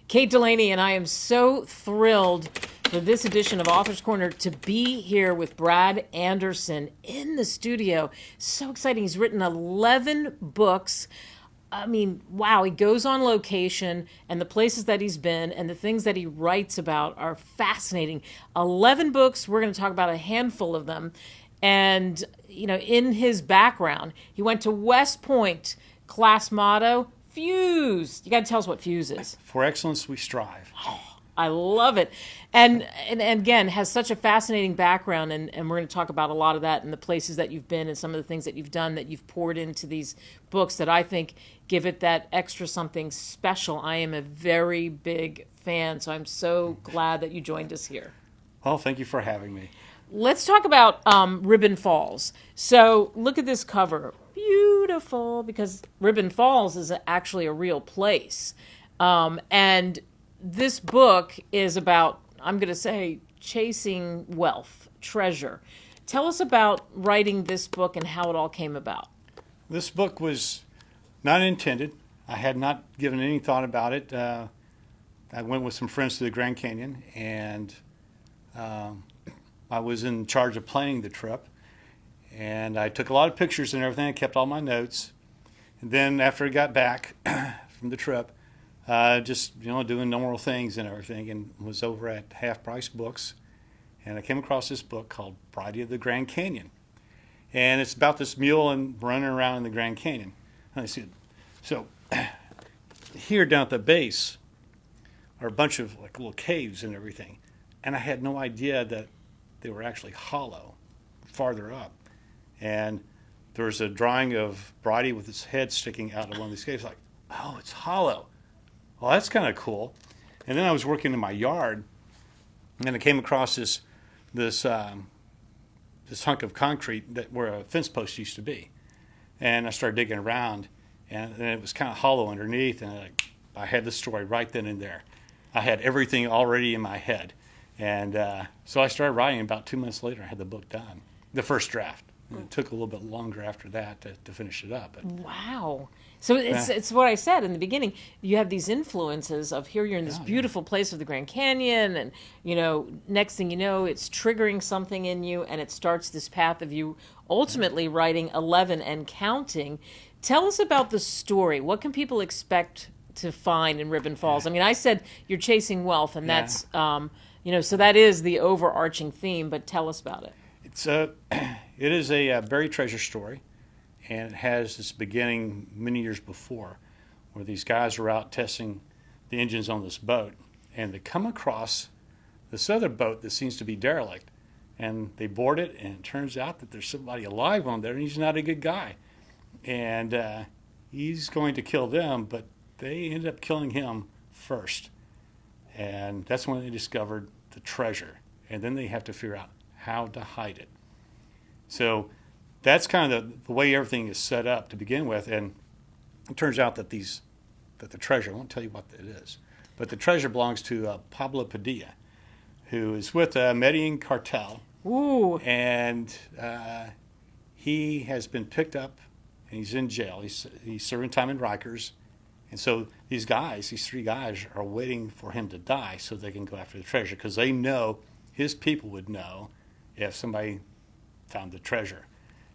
Kate Delaney, and I am so thrilled for this edition of Author's Corner to be here with Brad Anderson in the studio. So exciting. He's written 11 books. I mean, wow, he goes on location, and the places that he's been and the things that he writes about are fascinating. 11 books. We're going to talk about a handful of them. And, you know, in his background, he went to West Point, class motto, Fuse. You got to tell us what Fuse is. For excellence, we strive. I love it. And again, has such a fascinating background, and we're going to talk about a lot of that and the places that you've been and some of the things that you've done that you've poured into these books that I think give it that extra something special. I am a very big fan, so I'm so glad that you joined us here. Well, thank you for having me. Let's talk about Ribbon Falls. So look at this cover. Beautiful, because Ribbon Falls is actually a real place. And this book is about, I'm going to say, chasing wealth, treasure. Tell us about writing this book and how it all came about. This book was not intended. I had not given any thought about it. I went with some friends to the Grand Canyon, and I was in charge of planning the trip. And I took a lot of pictures and everything. I kept all my notes. And then after I got back from the trip, just doing normal things and everything, and was over at Half Price Books, and I came across this book called Bride of the Grand Canyon, and it's about this mule and running around in the Grand Canyon. And I said, so here down at the base are a bunch of like little caves and everything, and I had no idea that they were actually hollow farther up. And there was a drawing of Bridie with his head sticking out of one of these caves, like, oh, it's hollow. Well, that's kind of cool. And then I was working in my yard, and I came across this hunk of concrete where a fence post used to be. And I started digging around, and it was kind of hollow underneath, and I had the story right then and there. I had everything already in my head. And so I started writing. About 2 months later, I had the book done, the first draft. And it took a little bit longer after that to finish it up. But, wow. So it's what I said in the beginning. You have these influences of here you're in this beautiful place of the Grand Canyon, and, next thing you know, it's triggering something in you, and it starts this path of you ultimately writing 11 and counting. Tell us about the story. What can people expect to find in Ribbon Falls? I mean, I said you're chasing wealth, and that's, so that is the overarching theme, but tell us about it. It is a buried treasure story, and it has this beginning many years before, where these guys are out testing the engines on this boat, and they come across this other boat that seems to be derelict, and they board it, and it turns out that there's somebody alive on there, and he's not a good guy, and he's going to kill them, but they end up killing him first, and that's when they discovered the treasure, and then they have to figure out how to hide it. So that's kind of the way everything is set up to begin with, and it turns out that the treasure, I won't tell you what it is, but the treasure belongs to Pablo Padilla, who is with a Medellin cartel. Ooh. And he has been picked up, and he's in jail. He's serving time in Rikers, and so these three guys, are waiting for him to die so they can go after the treasure, because they know his people would know if somebody found the treasure,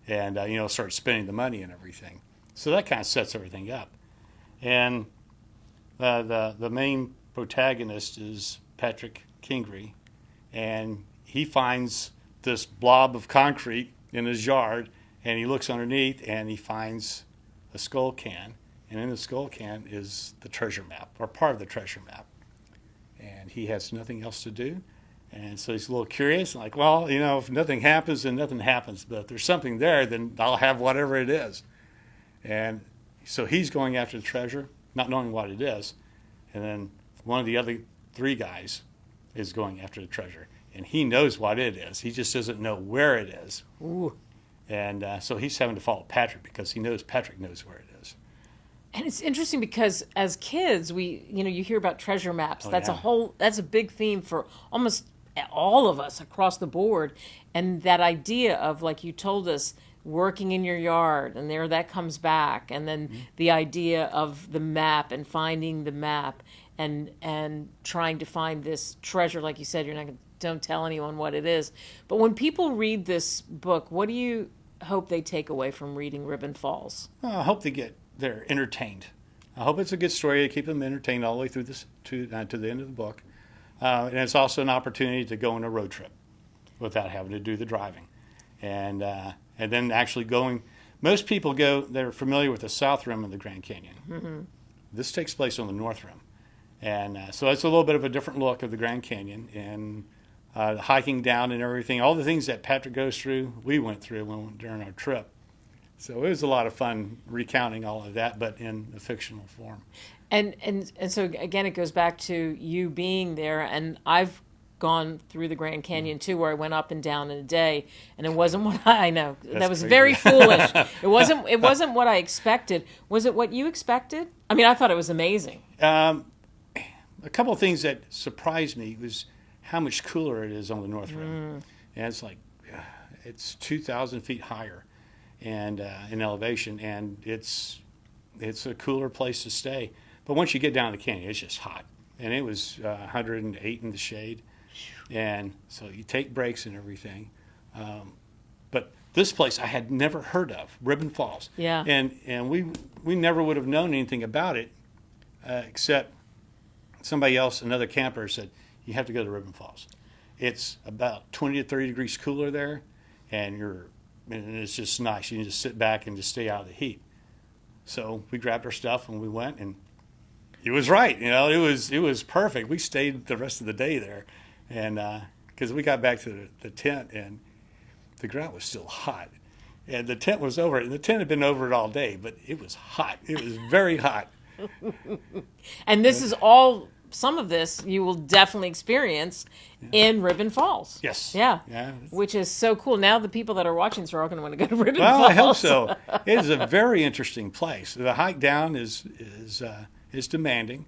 and start spending the money and everything. So that kind of sets everything up. And the main protagonist is Patrick Kingery, and he finds this blob of concrete in his yard, and he looks underneath, and he finds a skull can, and in the skull can is the treasure map, or part of the treasure map. And he has nothing else to do. And so he's a little curious, like, well, if nothing happens, then nothing happens. But if there's something there, then I'll have whatever it is. And so he's going after the treasure, not knowing what it is. And then one of the other three guys is going after the treasure. And he knows what it is. He just doesn't know where it is. Ooh. And so he's having to follow Patrick because he knows Patrick knows where it is. And it's interesting because as kids, you hear about treasure maps. Oh, that's a big theme for almost all of us across the board. And that idea of, like you told us, working in your yard, and there that comes back. And then the idea of the map and finding the map. and trying to find this treasure. Like you said, you're not going to, don't tell anyone what it is. But when people read this book, what do you hope they take away from reading Ribbon Falls? Well, I hope they're entertained. I hope it's a good story to keep them entertained all the way through this to the end of the book. And it's also an opportunity to go on a road trip without having to do the driving. And then actually going, most people go, they're familiar with the south rim of the Grand Canyon. Mm-hmm. This takes place on the north rim. And so it's a little bit of a different look of the Grand Canyon. And the hiking down and everything, all the things that Patrick goes through, we went through during our trip. So it was a lot of fun recounting all of that, but in a fictional form. And so again, it goes back to you being there, and I've gone through the Grand Canyon too, where I went up and down in a day, and it wasn't what I know. That's that was crazy. very foolish. It wasn't what I expected. Was it what you expected? I mean, I thought it was amazing. A couple of things that surprised me was how much cooler it is on the North Rim. And it's like, it's 2,000 feet higher and in elevation, and it's a cooler place to stay. But once you get down the canyon, it's just hot. And it was 108 in the shade. And so you take breaks and everything. But this place I had never heard of, Ribbon Falls. Yeah. And we never would have known anything about it except somebody else, another camper, said, you have to go to Ribbon Falls. It's about 20 to 30 degrees cooler there, and it's just nice. You can just sit back and just stay out of the heat. So we grabbed our stuff and we went, and it was right. It was perfect. We stayed the rest of the day there, and because we got back to the tent, and the ground was still hot, and the tent was over it. And the tent had been over it all day, but it was hot. It was very hot. And this is all. Some of this you will definitely experience in Ribbon Falls. Yes. Yeah. Yeah. Which is so cool. Now the people that are watching this are all going to want to go to Ribbon Well, Falls. I hope so. It is a very interesting place. The hike down is demanding,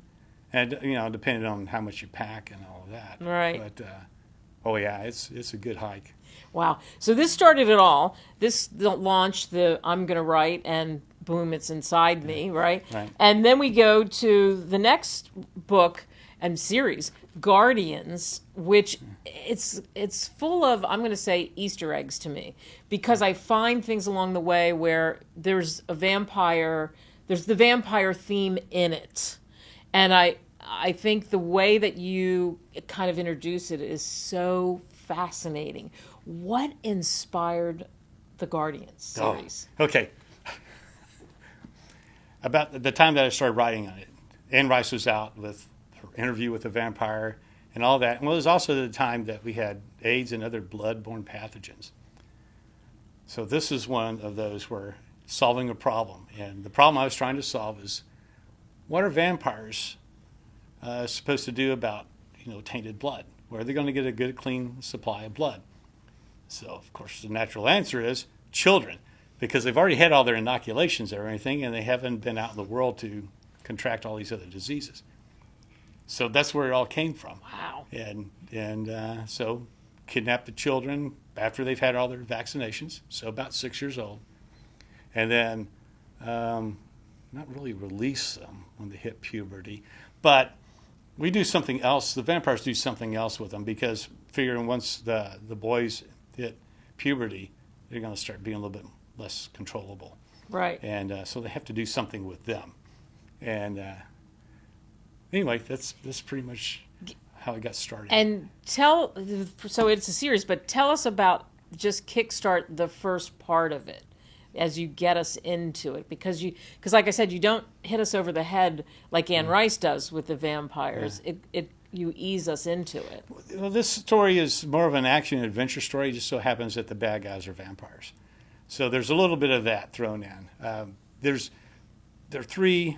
and depending on how much you pack and all of that. Right. But oh yeah, it's a good hike. Wow. So this started it all. This launched the I'm going to write, and boom, it's inside me, right? Right. And then we go to the next book and series, Guardians, which it's full of, I'm going to say, Easter eggs to me, because I find things along the way where there's the vampire theme in it. And I think the way that you kind of introduce it is so fascinating. What inspired the Guardians series? Oh, okay. About the time that I started writing on it, Anne Rice was out with her interview with the vampire and all that. And it was also the time that we had AIDS and other blood-borne pathogens. So this is one of those where solving a problem. And the problem I was trying to solve is, what are vampires supposed to do about tainted blood? Where are they going to get a good, clean supply of blood? So, of course, the natural answer is children, because they've already had all their inoculations or anything, and they haven't been out in the world to contract all these other diseases. So that's where it all came from. Wow. And so kidnap the children after they've had all their vaccinations, so about 6 years old, and then not really release them when they hit puberty, but we do something else. The vampires do something else with them, because figuring once the boys hit puberty, they're going to start being a little bit less controllable. Right. And so they have to do something with them. And anyway, that's pretty much how it got started. And so it's a series, but tell us about, just kickstart the first part of it as you get us into it, because like I said, you don't hit us over the head like Anne Rice does with the vampires. Yeah. You ease us into it. Well, this story is more of an action adventure story. It just so happens that the bad guys are vampires. So there's a little bit of that thrown in. There are three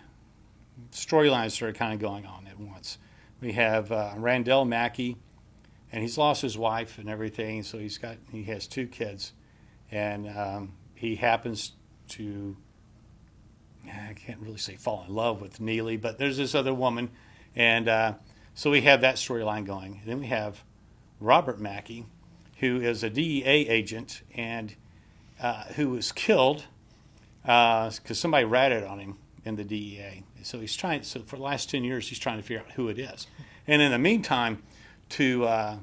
storylines that are kind of going on at once. We have Randall Mackey, and he's lost his wife and everything, so he has two kids, and he happens to, I can't really say fall in love with Neely, but there's this other woman, and so we have that storyline going. And then we have Robert Mackey, who is a DEA agent, and who was killed because somebody ratted on him in the DEA. So he's trying. So for the last 10 years, he's trying to figure out who it is. And in the meantime, to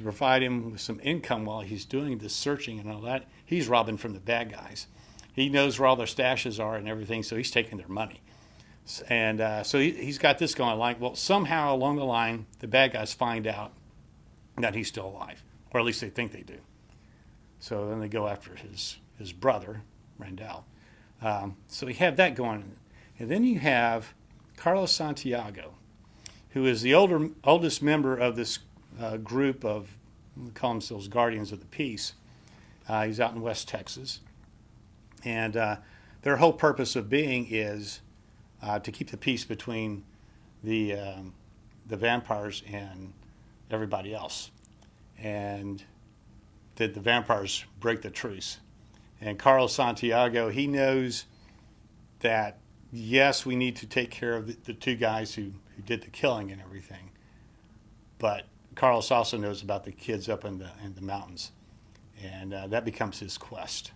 provide him with some income while he's doing this searching and all that, he's robbing from the bad guys. He knows where all their stashes are and everything, so he's taking their money. And so he's got this going like, well, somehow along the line, the bad guys find out that he's still alive, or at least they think they do. So then they go after his brother, Randall. So we have that going. And then you have Carlos Santiago, who is the oldest member of this group of, we call themselves Guardians of the Peace. He's out in West Texas. And their whole purpose of being is to keep the peace between the vampires and everybody else. And the vampires break the truce. And Carlos Santiago, he knows that, yes, we need to take care of the two guys who did the killing and everything. But Carlos also knows about the kids up in the mountains. And that becomes his quest.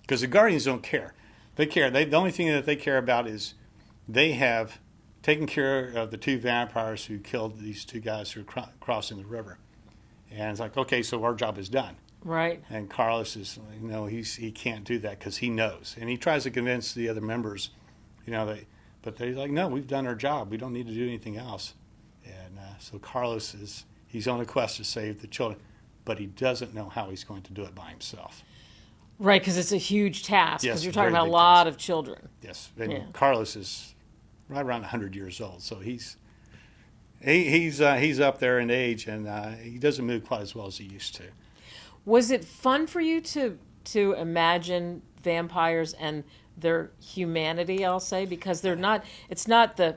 Because the Guardians don't care. They care. The only thing that they care about is they have taken care of the two vampires who killed these two guys who were crossing the river. And it's like, okay, so our job is done. Right. And Carlos is, he can't do that because he knows. And he tries to convince the other members, but they're like, no, we've done our job. We don't need to do anything else. And so Carlos he's on a quest to save the children, but he doesn't know how he's going to do it by himself. Right, because it's a huge task. Because Yes, you're talking very about a big lot task. of children. Yes, and Yeah. Carlos is right around 100 years old, so he's up there in age, and he doesn't move quite as well as he used to. Was it fun for you to imagine vampires and their humanity, I'll say? Because they're not, it's not the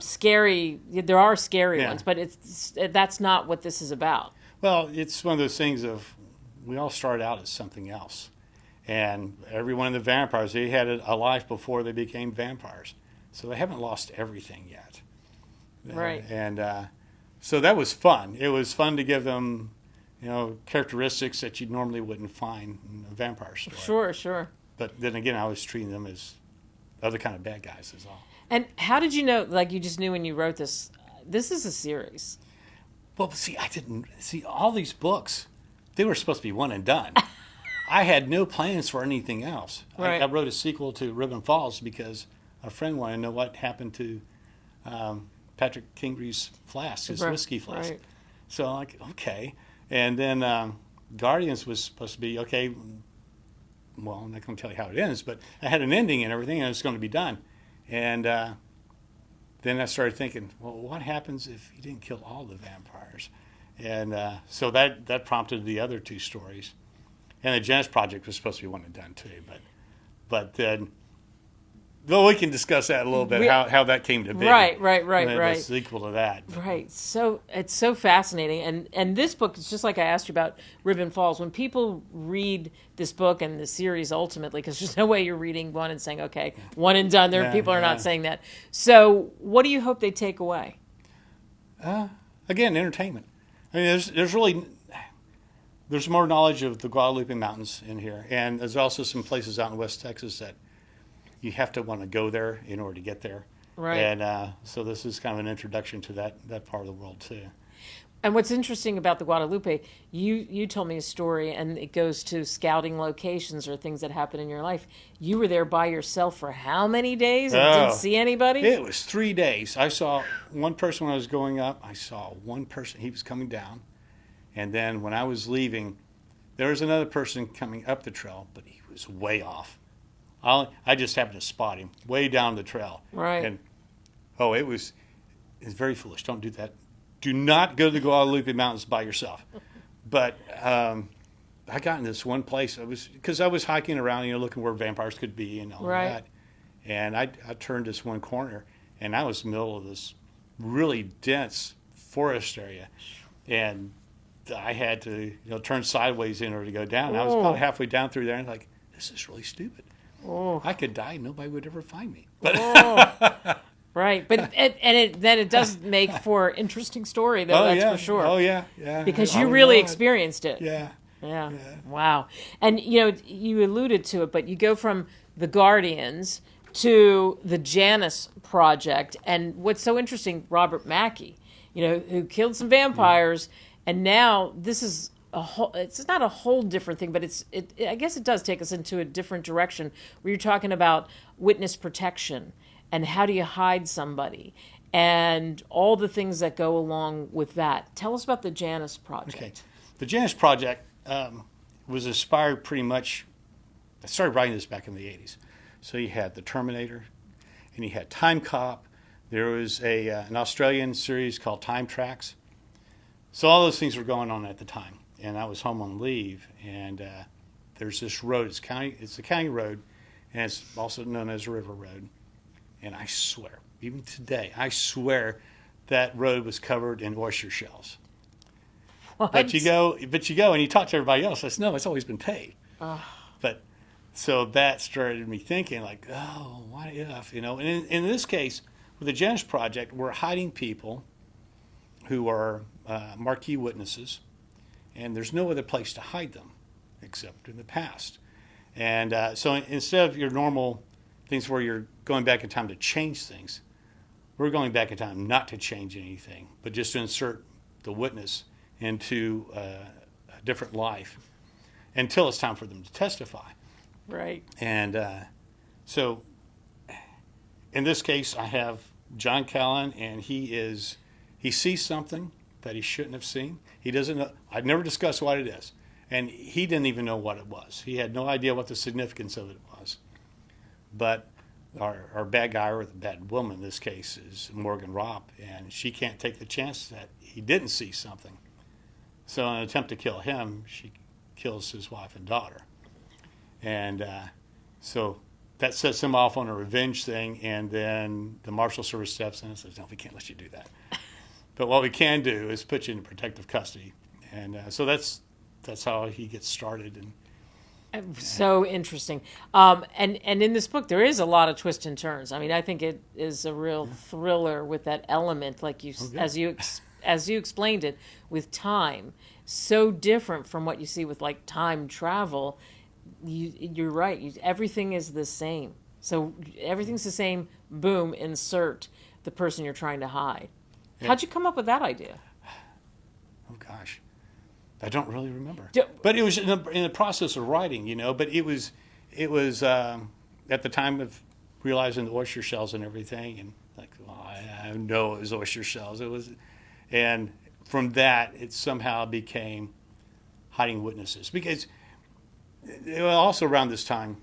scary, there are scary ones, but that's not what this is about. Well, it's one of those things of, we all start out as something else. And every one of the vampires, they had a life before they became vampires. So they haven't lost everything yet. Right. And so that was fun. It was fun to give them, characteristics that you normally wouldn't find in a vampire story. Sure. But then again, I was treating them as other kind of bad guys is all. And how did you know, like you just knew when you wrote this is a series? Well, see, I didn't see all these books. They were supposed to be one and done. I had no plans for anything else. Right. I wrote a sequel to Ribbon Falls because a friend wanted to know what happened to Patrick Kingry's flask, his whiskey flask. Right. So I'm like, okay. And then Guardians was supposed to be, okay, well, I'm not going to tell you how it ends, but I had an ending and everything, and it was going to be done. And then I started thinking, well, what happens if he didn't kill all the vampires? And so that prompted the other two stories. And the Janus Project was supposed to be one and done too. But then, well, we can discuss that a little bit, how that came to be. Right. The sequel to that. Right. So it's so fascinating. And this book is just like I asked you about Ribbon Falls. When people read this book and the series ultimately, because there's no way you're reading one and saying, okay, one and done. People are not saying that. So what do you hope they take away? Again, entertainment. I mean, there's more knowledge of the Guadalupe Mountains in here. And there's also some places out in West Texas that you have to want to go there in order to get there. Right. And so this is kind of an introduction to that part of the world too. And what's interesting about the Guadalupe, you told me a story, and it goes to scouting locations or things that happen in your life. You were there by yourself for how many days and didn't see anybody? It was 3 days. I saw one person when I was going up. I saw one person. He was coming down. And then when I was leaving, there was another person coming up the trail, but he was way off. I just happened to spot him way down the trail. Right. And, it's very foolish. Don't do that. Do not go to the Guadalupe Mountains by yourself. But I got in this one place. Because I was hiking around, looking where vampires could be and all that. And I turned this one corner, and I was in the middle of this really dense forest area. And I had to turn sideways in order to go down. I was about halfway down through there, and like, this is really stupid. I could die. Nobody would ever find me. But right. But it does make for interesting story, though. That's for sure. Oh yeah. Because you really experienced it. Yeah. Wow. And you alluded to it, but you go from the Guardians to the Janus Project. And what's so interesting, Robert Mackey, who killed some vampires, and now this is a whole, it's not a whole different thing, but I guess it does take us into a different direction where you're talking about witness protection and how do you hide somebody and all the things that go along with that. Tell us about the Janus Project. Okay. The Janus Project was inspired pretty much, I started writing this back in the 80s. So you had The Terminator, and you had Time Cop. There was an Australian series called Time Tracks. So all those things were going on at the time. And I was home on leave, and there's this road. It's a county road, and it's also known as a river road. And I swear, even today, I swear that road was covered in oyster shells. What? But you go and you talk to everybody else. I said, no, it's always been paved. But so that started me thinking, like, oh, what if, And in this case, with the Janus Project, we're hiding people who are marquee witnesses, and there's no other place to hide them except in the past. And so instead of your normal things where you're going back in time to change things, we're going back in time not to change anything, but just to insert the witness into a different life until it's time for them to testify. Right. And so in this case, I have John Callan, and he sees something that he shouldn't have seen. He doesn't know. I've never discussed what it is. And he didn't even know what it was. He had no idea what the significance of it was. But our bad guy, or the bad woman in this case, is Morgan Ropp, and she can't take the chance that he didn't see something. So in an attempt to kill him, she kills his wife and daughter. And so that sets him off on a revenge thing, and then the Marshal Service steps in and says, no, we can't let you do that. But what we can do is put you in protective custody. And so that's how he gets started. And so interesting. And in this book, there is a lot of twists and turns. I mean, I think it is a real thriller with that element, like as you explained it, with time. So different from what you see with like time travel. You're right. Everything is the same. So everything's the same. Boom, insert the person you're trying to hide. Yeah. How'd you come up with that idea? Oh gosh, I don't really remember. But it was in the process of writing, But it was at the time of realizing the oyster shells and everything, and like, well, I know it was oyster shells. It was, and from that, it somehow became hiding witnesses, because it was also around this time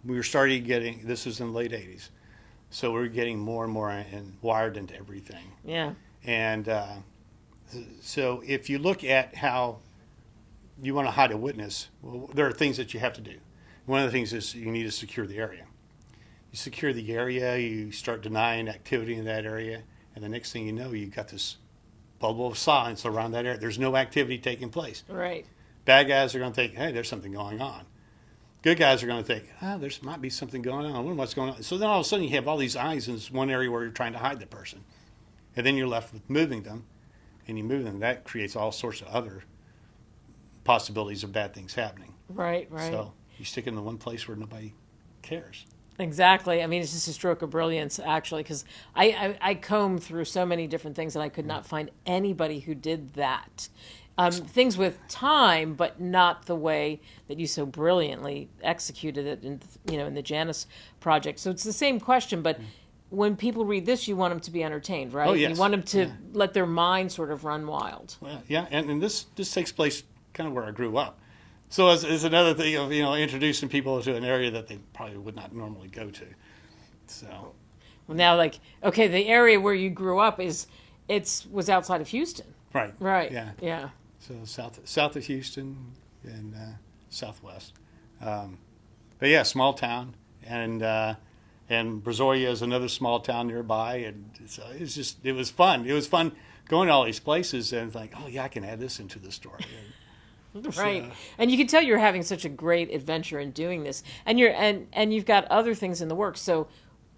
we were starting getting. This was in the late '80s. So we're getting more and more wired into everything. Yeah. And so if you look at how you want to hide a witness, well, there are things that you have to do. One of the things is you need to secure the area. You secure the area, you start denying activity in that area, and the next thing you know, you've got this bubble of silence around that area. There's no activity taking place. Right. Bad guys are going to think, hey, there's something going on. Good guys are going to think, there might be something going on. I wonder what's going on. So then all of a sudden you have all these eyes in this one area where you're trying to hide the person. And then you're left with moving them. And you move them. That creates all sorts of other possibilities of bad things happening. Right. So you stick in the one place where nobody cares. Exactly. I mean, it's just a stroke of brilliance, actually, because I combed through so many different things and I could not find anybody who did that. Things with time, but not the way that you so brilliantly executed it in the Janus Project. So it's the same question, but when people read this, you want them to be entertained, right? Oh, yes. You want them to let their mind sort of run wild. Well, yeah, and this takes place kind of where I grew up. So it's another thing of, introducing people to an area that they probably would not normally go to. So. Well, now, okay, the area where you grew up was outside of Houston. Right. Right. Yeah. So south of Houston and southwest. But yeah, small town, and Brazoria is another small town nearby, and so it was fun. It was fun going to all these places and like, oh yeah, I can add this into the story. Right. And you can tell you're having such a great adventure in doing this, and you've got other things in the works. So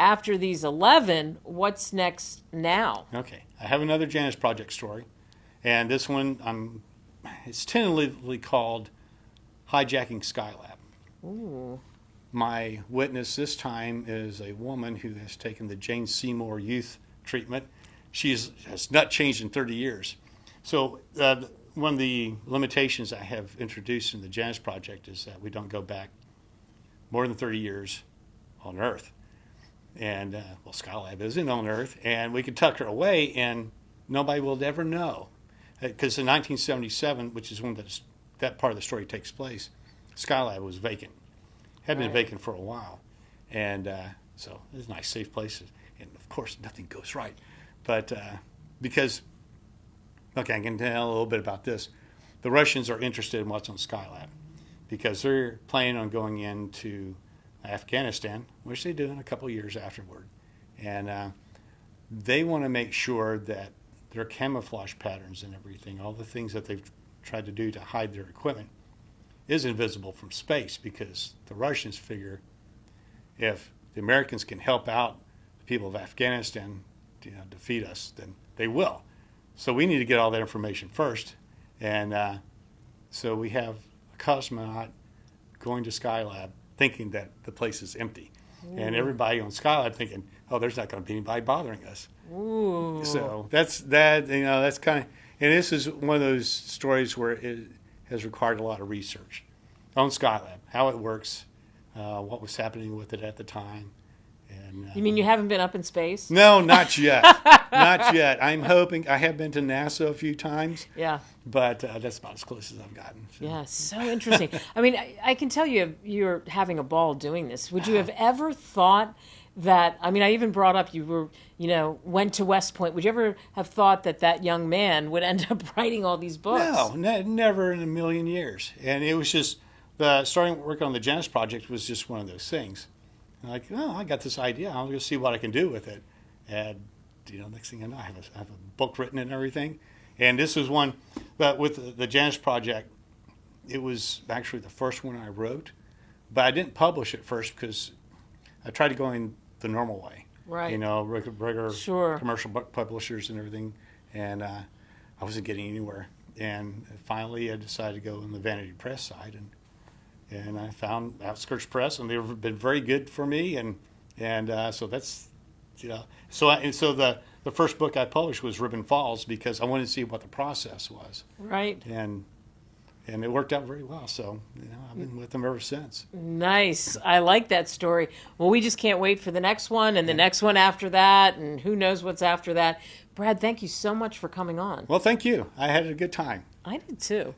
after these 11, what's next now? Okay, I have another Janus Project story, and this one it's tentatively called Hijacking Skylab. Ooh. My witness this time is a woman who has taken the Jane Seymour Youth Treatment. She has not changed in 30 years. So one of the limitations I have introduced in the Janus Project is that we don't go back more than 30 years on Earth. And, Skylab isn't on Earth, and we could tuck her away, and nobody will ever know. Because in 1977, which is when that part of the story takes place, Skylab was vacant. Had been vacant for a while. And so it's a nice, safe place. And, of course, nothing goes right. But because, okay, I can tell a little bit about this. The Russians are interested in what's on Skylab because they're planning on going into Afghanistan, which they do in a couple of years afterward. And they want to make sure that their camouflage patterns and everything, all the things that they've tried to do to hide their equipment, is invisible from space, because the Russians figure if the Americans can help out the people of Afghanistan, defeat us, then they will. So we need to get all that information first. And so we have a cosmonaut going to Skylab thinking that the place is empty. Ooh. And everybody on Skylab thinking, oh, there's not going to be anybody bothering us. Ooh. So that's kind of, and this is one of those stories where it has required a lot of research on Skylab, how it works, what was happening with it at the time. And, you mean you haven't been up in space? No, not yet. Not yet. I'm hoping. I have been to NASA a few times. Yeah. But that's about as close as I've gotten. So. Yeah, so interesting. I mean, I can tell you're having a ball doing this. Would you have ever thought that, I mean, I even brought up you went to West Point. Would you ever have thought that young man would end up writing all these books? No, never in a million years. And it was just, starting work on the Janus Project was just one of those things. Like, oh, I got this idea. I'm going to see what I can do with it. And, next thing I know, I have a book written and everything. And this was one, but with the Janus Project, it was actually the first one I wrote. But I didn't publish it first because I tried to go in the normal way. Right. Regular sure. commercial book publishers and everything. And I wasn't getting anywhere. And finally, I decided to go on the Vanity Press side. And I found Outskirts Press, and they've been very good for me, and so that's, so the first book I published was Ribbon Falls because I wanted to see what the process was. Right. And it worked out very well. So I've been with them ever since. Nice. I like that story. Well, we just can't wait for the next one and the next one after that, and who knows what's after that. Brad, thank you so much for coming on. Well, thank you. I had a good time. I did too.